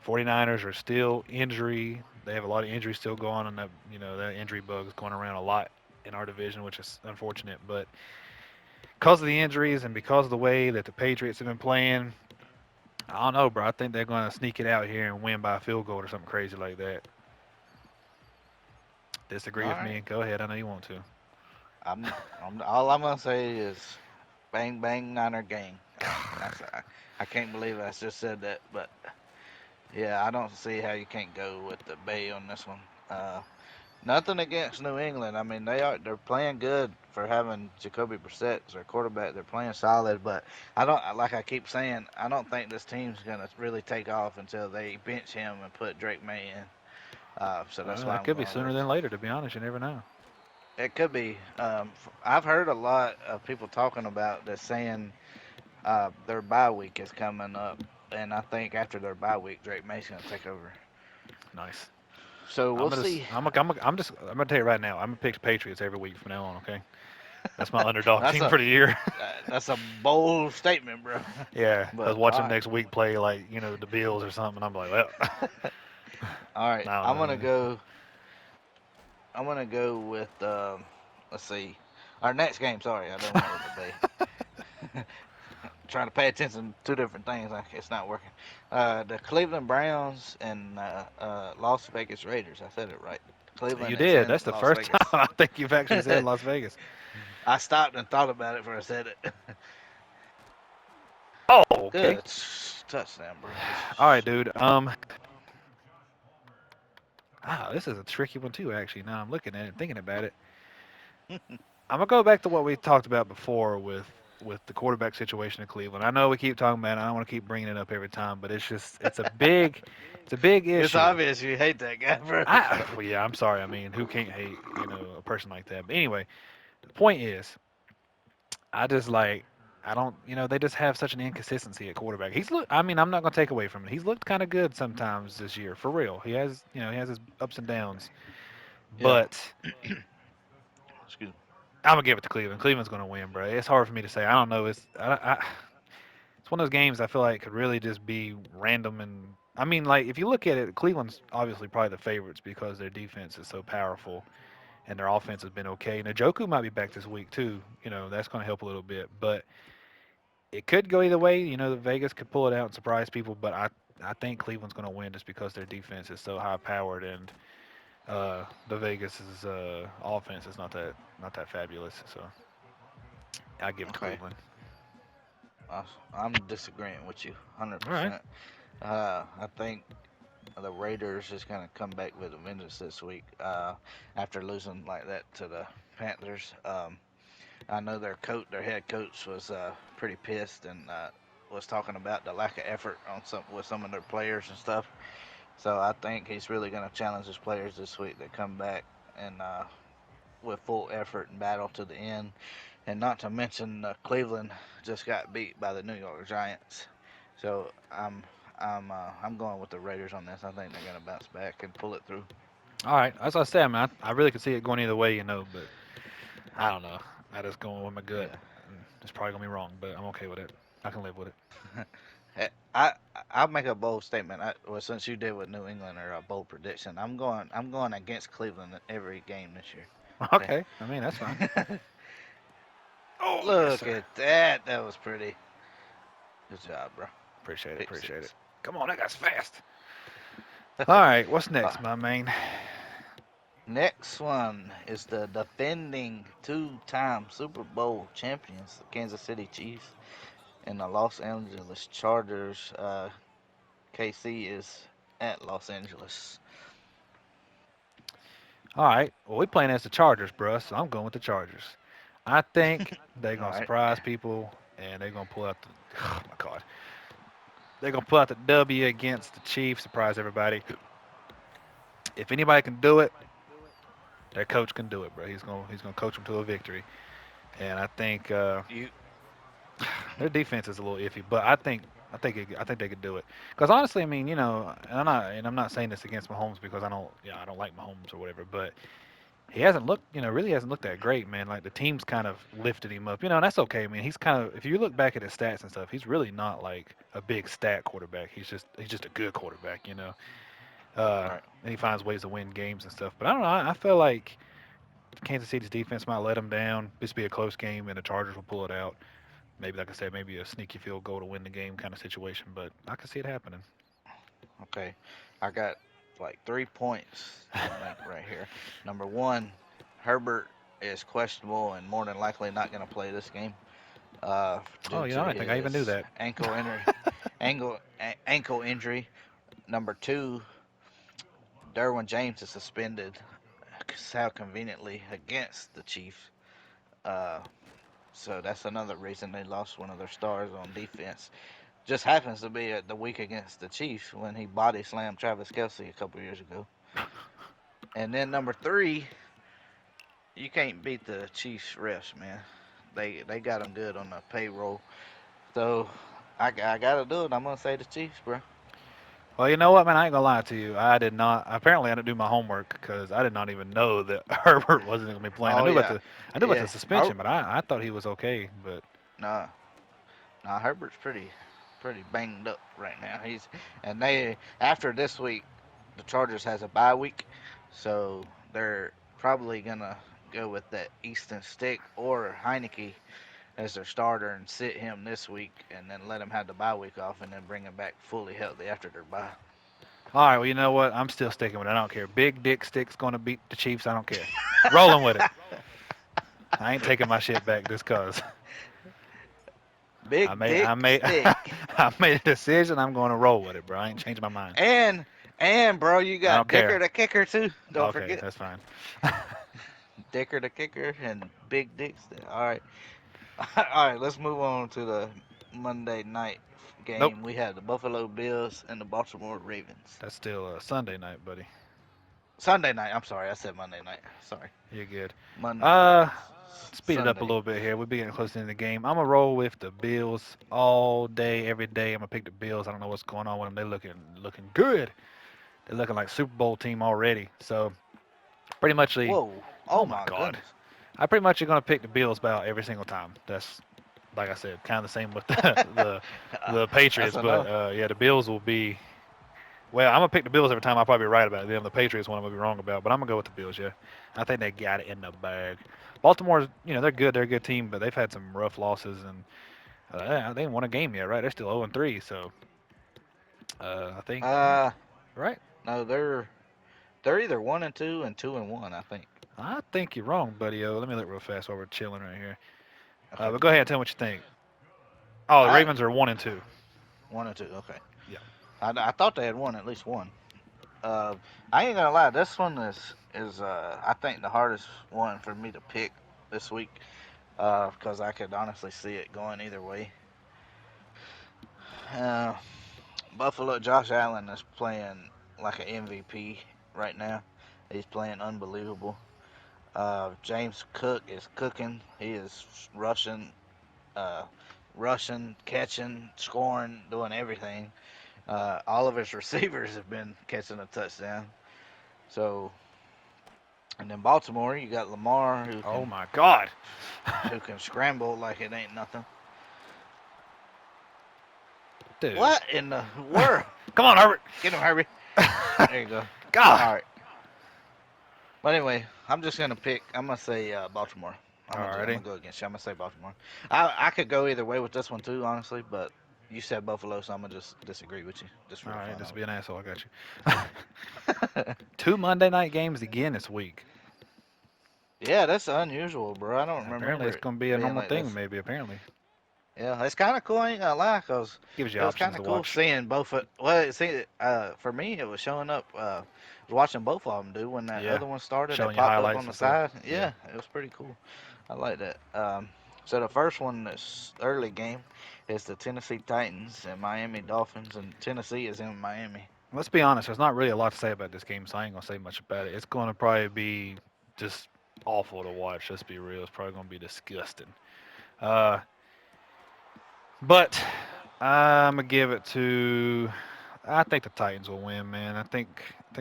Speaker 2: 49ers are still injury. They have a lot of injuries still going on. That injury bug is going around a lot in our division, which is unfortunate. But because of the injuries and because of the way that the Patriots have been playing, I don't know, bro. I think they're going to sneak it out here and win by a field goal or something crazy like that. Disagree
Speaker 1: All
Speaker 2: with
Speaker 1: right.
Speaker 2: me? Go ahead. I know you want to.
Speaker 1: All I'm gonna say is, bang bang Niner gang. I can't believe I just said that, but yeah, I don't see how you can't go with the Bay on this one. Nothing against New England. I mean, they're playing good for having Jacoby Brissett as their quarterback. They're playing solid, but I don't like I keep saying I don't think this team's gonna really take off until they bench him and put Drake May in. So that's why
Speaker 2: That
Speaker 1: I'm
Speaker 2: could be
Speaker 1: going
Speaker 2: sooner
Speaker 1: with.
Speaker 2: than later, to be honest. You never know.
Speaker 1: It could be. I've heard a lot of people talking about this, saying their bye week is coming up, and I think after their bye week, Drake May's gonna take over.
Speaker 2: Nice.
Speaker 1: So
Speaker 2: I'm
Speaker 1: we'll
Speaker 2: gonna.
Speaker 1: see.
Speaker 2: I'm gonna. I'm gonna tell you right now. I'm gonna pick the Patriots every week from now on. Okay. That's my underdog
Speaker 1: That's
Speaker 2: team for the year.
Speaker 1: that's a bold statement, bro.
Speaker 2: Yeah, I was
Speaker 1: But
Speaker 2: watching next week play like the Bills or something. And I'm like, well,
Speaker 1: all right,
Speaker 2: I don't know, man.
Speaker 1: I'm gonna go with let's see, our next game. Sorry, I don't went with the day. Trying to pay attention to two different things. Like it's not working. The Cleveland Browns and Las Vegas Raiders. I said it right.
Speaker 2: You
Speaker 1: Cleveland is
Speaker 2: did.
Speaker 1: in
Speaker 2: That's the
Speaker 1: Las
Speaker 2: first time
Speaker 1: Vegas.
Speaker 2: I think you've actually said Las Vegas.
Speaker 1: I stopped and thought about it before I said it.
Speaker 2: Oh, okay.
Speaker 1: Good touchdown, bro. Good
Speaker 2: All right,
Speaker 1: shit.
Speaker 2: dude. This is a tricky one too. Actually, now I'm looking at it, thinking about it. I'm gonna go back to what we talked about before with the quarterback situation in Cleveland. I know we keep talking about it. I don't want to keep bringing it up every time, but it's a big
Speaker 1: It's
Speaker 2: issue.
Speaker 1: obvious you hate that guy, bro.
Speaker 2: Well, yeah, I'm sorry. I mean, who can't hate a person like that? But anyway, the point is, I just like I don't they just have such an inconsistency at quarterback. He's look. I mean, I'm not gonna take away from it. He's looked kind of good sometimes this year, for real. He has he has his ups and downs,
Speaker 1: Yeah.
Speaker 2: but
Speaker 1: Excuse me.
Speaker 2: I'm gonna give it to Cleveland. Cleveland's gonna win, bro. It's hard for me to say. I don't know. It's one of those games I feel like could really just be random. And I mean, like if you look at it, Cleveland's obviously probably the favorites because their defense is so powerful and their offense has been okay. Now Joku might be back this week too. That's gonna help a little bit, but it could go either way. The Vegas could pull it out and surprise people, but I think Cleveland's gonna win just because their defense is so high powered and the Vegas's offense is not that fabulous. So I give it to
Speaker 1: Okay.
Speaker 2: Cleveland.
Speaker 1: I'm disagreeing with you
Speaker 2: All right.
Speaker 1: 100%. I think the Raiders is going to come back with a vengeance this week after losing like that to the Panthers. I know their head coach was pretty pissed and was talking about the lack of effort on some of their players and stuff. So I think he's really going to challenge his players this week to come back and with full effort and battle to the end. And not to mention Cleveland just got beat by the New York Giants. So I'm going with the Raiders on this. I think they're going to bounce back and pull it through.
Speaker 2: All right. As I said, man, I really could see it going either way, but I don't know. I just going with my gut.
Speaker 1: Yeah.
Speaker 2: It's probably gonna be wrong, but I'm okay with it. I can live with it.
Speaker 1: I I'll make a bold statement. Well, since you did with New England or a bold prediction, I'm going against Cleveland in every game this year.
Speaker 2: Okay. I mean, that's fine.
Speaker 1: Okay.
Speaker 2: Oh, yes,
Speaker 1: Look
Speaker 2: sir.
Speaker 1: at that. That was pretty. Good job, bro.
Speaker 2: Appreciate it.
Speaker 1: Pick
Speaker 2: Appreciate it.
Speaker 1: six.
Speaker 2: Come on, that guy's fast. All right. What's
Speaker 1: Uh,
Speaker 2: next, my man?
Speaker 1: Next one is the defending two-time Super Bowl champions, the Kansas City Chiefs, and the Los Angeles Chargers. KC is at Los Angeles.
Speaker 2: All right. Well, we playing as the Chargers, bruh, so I'm going with the Chargers. I think they're
Speaker 1: All
Speaker 2: gonna
Speaker 1: right.
Speaker 2: surprise people, and they're gonna pull out the. Oh my God. They're gonna pull out the W against the Chiefs. Surprise everybody. If anybody can do it, their coach can do it, bro. He's gonna coach them to a victory. And I think
Speaker 1: You
Speaker 2: their defense is a little iffy, but I think they could do it. Because honestly, I mean, and I'm not saying this against Mahomes because I don't like Mahomes or whatever, but he hasn't looked, really hasn't looked that great, man. Like the team's kind of lifted him up, and that's okay. I mean, he's kind of, if you look back at his stats and stuff, he's really not like a big stat quarterback. He's just a good quarterback.
Speaker 1: right.
Speaker 2: And he finds ways to win games and stuff. But I don't know. I feel like Kansas City's defense might let him down. This be a close game, and the Chargers will pull it out. Maybe, like I said, maybe a sneaky field goal to win the game kind of situation. But I can see it happening.
Speaker 1: Okay. I got like 3 points to make right here. Number one, Herbert is questionable and more than likely not going to play this game
Speaker 2: Oh,
Speaker 1: due
Speaker 2: yeah,
Speaker 1: to
Speaker 2: I don't think I even knew
Speaker 1: his
Speaker 2: that.
Speaker 1: ankle injury. Number two, Derwin James is suspended. How conveniently against the Chiefs. Uh, so that's another reason they lost one of their stars on defense. Just happens to be at the week against the Chiefs when he body slammed Travis Kelsey a couple years ago. And then number three, you can't beat the Chiefs refs, man. They got them good on the payroll. So I gotta do it. I'm gonna say the Chiefs, bro.
Speaker 2: Well, you know what, man? I ain't gonna lie to you. I did not. Apparently, I didn't do my homework because I did not even know that Herbert wasn't gonna be playing.
Speaker 1: Oh yeah,
Speaker 2: I knew about the
Speaker 1: yeah. Her,
Speaker 2: suspension, but I thought he was okay. But
Speaker 1: nah, nah. Herbert's pretty banged up right now. And they after this week, the Chargers has a bye week, so they're probably gonna go with that Easton Stick or Heineke as their starter and sit him this week, and then let him have the bye week off, and then bring him back fully healthy after their bye.
Speaker 2: all right, well, you know what? I'm still sticking with it. I don't care. Big Dick Stick's gonna beat the Chiefs. I don't care. Rolling with it. I ain't taking my shit back just cause I
Speaker 1: Big
Speaker 2: made I
Speaker 1: Dick
Speaker 2: made
Speaker 1: Stick.
Speaker 2: I made a decision. I'm going to roll with it, bro. I ain't changing my mind.
Speaker 1: And bro, you
Speaker 2: I don't
Speaker 1: got Dicker
Speaker 2: care.
Speaker 1: the kicker too. Don't
Speaker 2: Okay,
Speaker 1: forget
Speaker 2: that's fine.
Speaker 1: Dicker the kicker and Big Dick Stick. All right, all right. Let's move on to the Monday night
Speaker 2: Nope,
Speaker 1: game. We have the Buffalo Bills and the Baltimore Ravens.
Speaker 2: that's still Sunday night, buddy.
Speaker 1: Sunday night. I'm sorry, I said Monday night. Sorry,
Speaker 2: You're good.
Speaker 1: Monday.
Speaker 2: Uh, Speed it up a
Speaker 1: Sunday.
Speaker 2: little bit here. We'll be getting close to the end of the game. I'm gonna roll with the Bills all day, every day. I'm gonna pick the Bills. I don't know what's going on with them. They're looking good. They're looking like Super Bowl team already. So pretty much,
Speaker 1: Whoa.
Speaker 2: oh
Speaker 1: Oh
Speaker 2: my
Speaker 1: my
Speaker 2: God,
Speaker 1: goodness.
Speaker 2: I pretty much are gonna pick the Bills about every single time. That's like I said, kind of the same with the
Speaker 1: That's
Speaker 2: Patriots. But
Speaker 1: enough.
Speaker 2: yeah, the Bills will be. Well, I'm gonna pick the Bills every time. I'll probably be right about them. The Patriots one I'm gonna be wrong about, but I'm gonna go with the Bills. Yeah, I think they got it in the bag. Baltimore's, they're good. They're a good team, but they've had some rough losses, and they ain't won a game yet, right? They're still 0-3, so I think
Speaker 1: Uh,
Speaker 2: right.
Speaker 1: no, they're either 1-2 and 2-1. I think.
Speaker 2: I think you're wrong, buddy. Let me look real fast while we're chilling right here.
Speaker 1: Okay.
Speaker 2: But go ahead and tell me what you think. Oh, the
Speaker 1: I
Speaker 2: Ravens are 1-2.
Speaker 1: 1-2. Okay.
Speaker 2: Yeah.
Speaker 1: I thought they had won at least one. I ain't gonna lie. This one is I think the hardest one for me to pick this week. Because I could honestly see it going either way. Uh, Buffalo Josh Allen is playing like an MVP right now. He's playing unbelievable. James Cook is cooking. He is uh, rushing, catching, scoring, doing everything. All of his receivers have been catching a touchdown. So, and then Baltimore, you got Lamar
Speaker 2: Oh my God,
Speaker 1: who can scramble like it ain't nothing.
Speaker 2: dude.
Speaker 1: What in the world?
Speaker 2: Come on, Herbert.
Speaker 1: Get him, Herbie. There you go.
Speaker 2: God.
Speaker 1: All right. But anyway, I'm just gonna pick. I'm gonna say Baltimore. I'm
Speaker 2: Alrighty.
Speaker 1: gonna go against you. I'm gonna say Baltimore. I could go either way with this one too, honestly. But you said Buffalo, so I'm gonna just disagree with you, just for
Speaker 2: All
Speaker 1: the
Speaker 2: right,
Speaker 1: fun
Speaker 2: just
Speaker 1: of
Speaker 2: be an asshole. I got you.
Speaker 1: it.
Speaker 2: Two Monday night games again this week.
Speaker 1: Yeah, that's unusual, bro. I don't
Speaker 2: Apparently,
Speaker 1: remember
Speaker 2: it's
Speaker 1: it
Speaker 2: going to be a
Speaker 1: being
Speaker 2: normal
Speaker 1: like
Speaker 2: thing.
Speaker 1: this.
Speaker 2: Maybe apparently
Speaker 1: Yeah, it's kind of cool. I ain't gonna lie, cause
Speaker 2: gives you
Speaker 1: it was
Speaker 2: options
Speaker 1: kind
Speaker 2: to
Speaker 1: of cool
Speaker 2: watch.
Speaker 1: seeing both. Well, see, for me, it was showing up. I was watching both of them do when that
Speaker 2: Yeah,
Speaker 1: other one started. It
Speaker 2: showing you
Speaker 1: popped up on
Speaker 2: highlights
Speaker 1: the
Speaker 2: and stuff.
Speaker 1: side.
Speaker 2: Yeah.
Speaker 1: Yeah, it was pretty cool. I like that. So the first one, this early game, is the Tennessee Titans and Miami Dolphins, and Tennessee is in Miami.
Speaker 2: Let's be honest. There's not really a lot to say about this game, so I ain't gonna say much about it. It's going to probably be just awful to watch. Let's be real. It's probably going to be disgusting. Uh, but I'm gonna give it to. I think the Titans will win, man. I think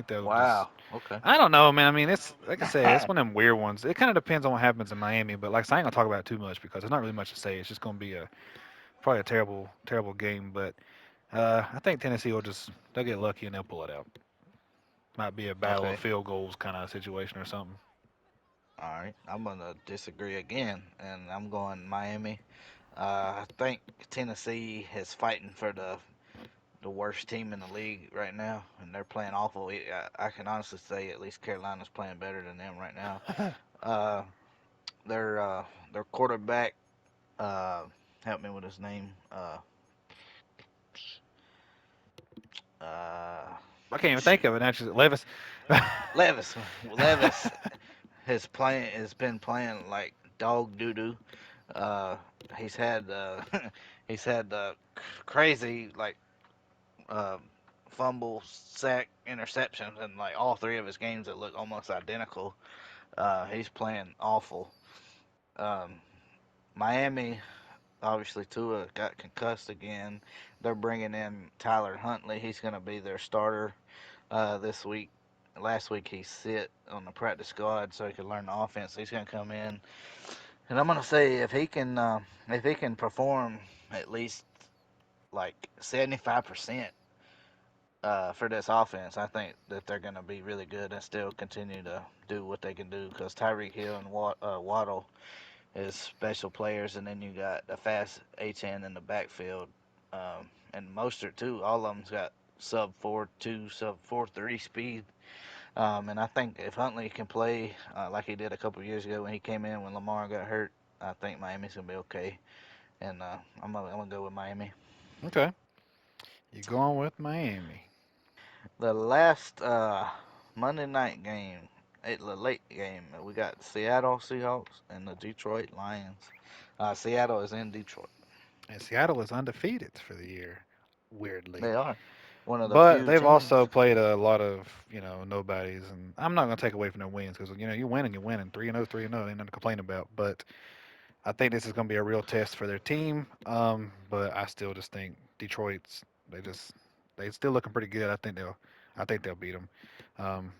Speaker 2: they'll just.
Speaker 1: Wow. Okay.
Speaker 2: I don't know, man. I mean, it's like I said, it's one of them weird ones. It kind of depends on what happens in Miami, but like I said, I ain't gonna talk about it too much because there's not really much to say. It's just gonna be probably a terrible, terrible game. But I think Tennessee will just they'll get lucky and they'll pull it out. Might be a battle of
Speaker 1: Okay.
Speaker 2: field goals kind of situation or something.
Speaker 1: All right. I'm gonna disagree again, and I'm going Miami. I think Tennessee is fighting for the worst team in the league right now, and they're playing awful. I can honestly say at least Carolina's playing better than them right now. Uh, their quarterback, uh, help me with his name, uh,
Speaker 2: I can't even think
Speaker 1: shoot,
Speaker 2: of it. Actually, Levis.
Speaker 1: Levis has been playing like dog doo doo. Uh, he's had he's had crazy like uh, fumble, sack, interceptions, and like all three of his games that look almost identical. He's playing awful. Um, Miami, obviously Tua got concussed again. They're bringing in Tyler Huntley. He's going to be their starter this week. Last week he sit on the practice squad so he could learn the offense. He's going to come in, and I'm going to say if he can perform at least like 75% for this offense, I think that they're going to be really good and still continue to do what they can do because Tyreek Hill and Waddle is special players, and then you got a fast A10 in the backfield, and Mostert too. All of them's got sub 4.2, sub 4.3 speed, and I think if Huntley can play like he did a couple years ago when he came in when Lamar got hurt, I think Miami's gonna be okay, and I'm gonna go with Miami.
Speaker 2: Okay. You going with Miami?
Speaker 1: The last Monday night game, the late game, we got Seattle Seahawks and the Detroit Lions. Seattle is in Detroit.
Speaker 2: And Seattle is undefeated for the year, weirdly.
Speaker 1: They are one of the
Speaker 2: But
Speaker 1: few
Speaker 2: they've
Speaker 1: teams.
Speaker 2: also played a lot of, nobodies, and I'm not going to take away from their wins because you're winning, you're winning, 3-0, 3-0, ain't nothing to complain about. But I think this is going to be a real test for their team. But I still just think Detroit's they still looking pretty good. I think they'll beat them. Um,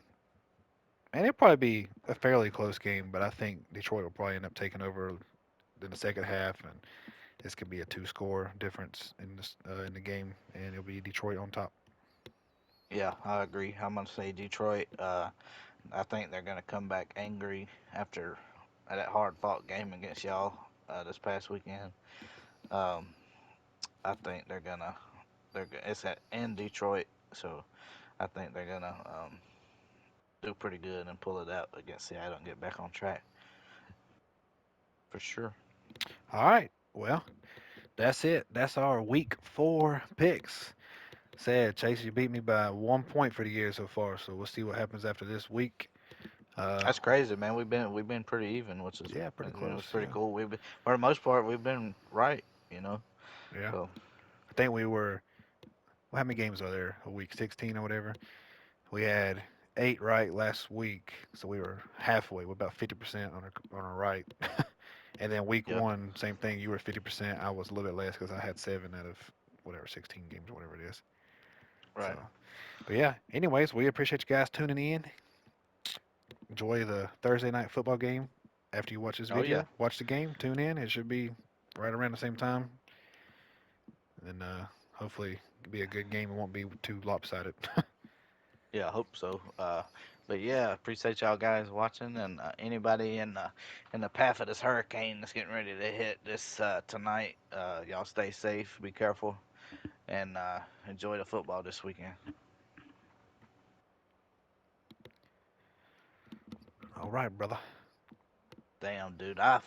Speaker 2: and it'll probably be a fairly close game, but I think Detroit will probably end up taking over in the second half, and this could be a two-score difference in the game, and it'll be Detroit on top.
Speaker 1: Yeah, I agree. I'm gonna say Detroit. I think they're gonna come back angry after that hard-fought game against y'all this past weekend. Um, I think it's at in Detroit, so I think they're gonna do pretty good and pull it out against Seattle and get back on track for sure.
Speaker 2: All right, well, that's it. That's our week 4 picks. Sad, Chase, you beat me by 1 point for the year so far. So we'll see what happens after this week. Uh,
Speaker 1: That's crazy, man. We've been pretty even, which is
Speaker 2: yeah, pretty close.
Speaker 1: it's pretty
Speaker 2: Yeah,
Speaker 1: cool. For the most part, we've been right, you know.
Speaker 2: yeah.
Speaker 1: So
Speaker 2: I think we were. Well, how many games are there a week? 16 or whatever. We had 8 right last week, so we were halfway. We're about 50% on our right. And then week
Speaker 1: yeah,
Speaker 2: 1, same thing. You were 50%. I was a little bit less because I had 7 out of whatever 16 games, whatever it is. So,
Speaker 1: right.
Speaker 2: but yeah. Anyways, we appreciate you guys tuning in. Enjoy the Thursday night football game. After you watch this
Speaker 1: Oh yeah,
Speaker 2: video, watch the game. Tune in. It should be right around the same time, and hopefully it'll be a good game. It won't be too lopsided.
Speaker 1: yeah. I hope so. But yeah, appreciate y'all guys watching, and anybody in the path of this hurricane that's getting ready to hit this tonight. Y'all stay safe, be careful, and enjoy the football this weekend.
Speaker 2: All right, brother.
Speaker 1: Damn, dude, I